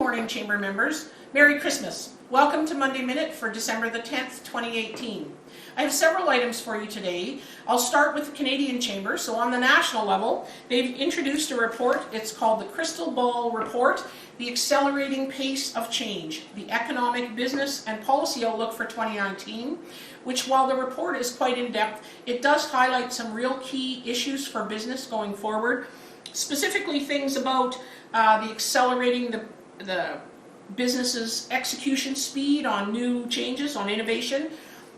morning, Chamber members. Merry Christmas. Welcome to Monday Minute for December the 10th, 2018. I have several items for you today. I'll start with the Canadian Chamber. So on the national level, they've introduced a report. It's called the Crystal Ball Report, the Accelerating Pace of Change, the Economic, Business and Policy Outlook for 2019, which, while the report is quite in-depth, it does highlight some real key issues for business going forward, specifically things about the accelerating the business's execution speed on new changes, on innovation,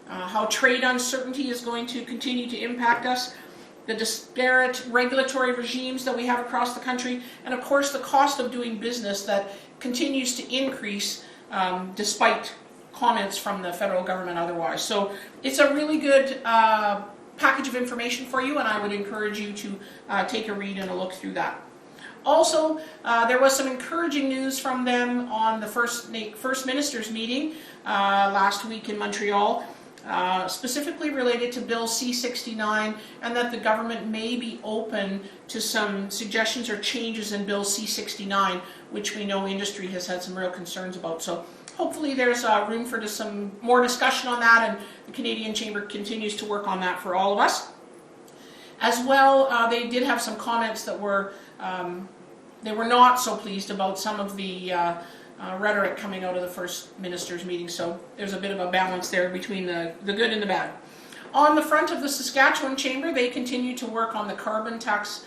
how trade uncertainty is going to continue to impact us, the disparate regulatory regimes that we have across the country, and of course the cost of doing business that continues to increase despite comments from the federal government otherwise. So it's a really good package of information for you, and I would encourage you to take a read and a look through that. Also, there was some encouraging news from them on the First Ministers meeting last week in Montreal, specifically related to Bill C-69, and that the government may be open to some suggestions or changes in Bill C-69, which we know industry has had some real concerns about. So hopefully there's room for some more discussion on that, and the Canadian Chamber continues to work on that for all of us. As well, they did have some comments that were they were not so pleased about some of the rhetoric coming out of the First Ministers meeting, so there's a bit of a balance there between the good and the bad. On the front of the Saskatchewan Chamber, they continue to work on the carbon tax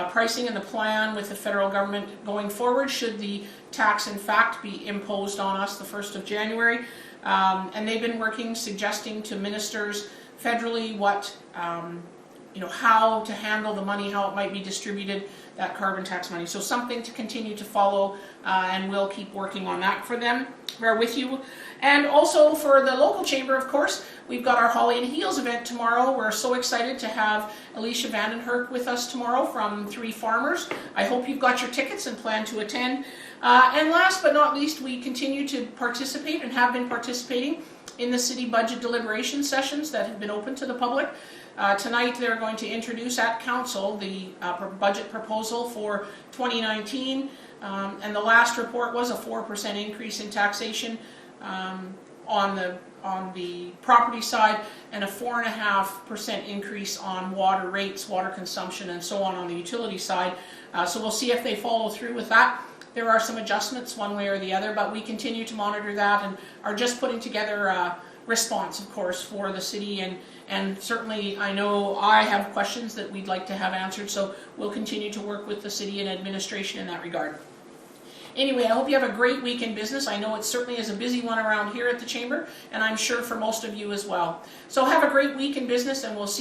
pricing and the plan with the federal government going forward, should the tax in fact be imposed on us the 1st of January. And they've been working, suggesting to ministers federally what how to handle the money, how it might be distributed, that carbon tax money. So something to continue to follow, and we'll keep working on that for them. We're with you. And also for the local chamber, of course, we've got our Holly and Heels event tomorrow. We're so excited to have Alicia Vandenherk with us tomorrow from Three Farmers. I hope you've got your tickets and plan to attend. And last but not least, we continue to participate and have been participating in the city budget deliberation sessions that have been open to the public. Tonight they're going to introduce at council the budget proposal for 2019, and the last report was a 4% increase in taxation on the property side, and a 4.5% increase on water rates, water consumption, and so on the utility side. So we'll see if they follow through with that. There are some adjustments one way or the other, but we continue to monitor that and are just putting together a response, of course, for the city, and certainly I know I have questions that we'd like to have answered, so we'll continue to work with the city and administration in that regard. Anyway, I hope you have a great week in business. I know it certainly is a busy one around here at the Chamber, and I'm sure for most of you as well. So have a great week in business, and we'll see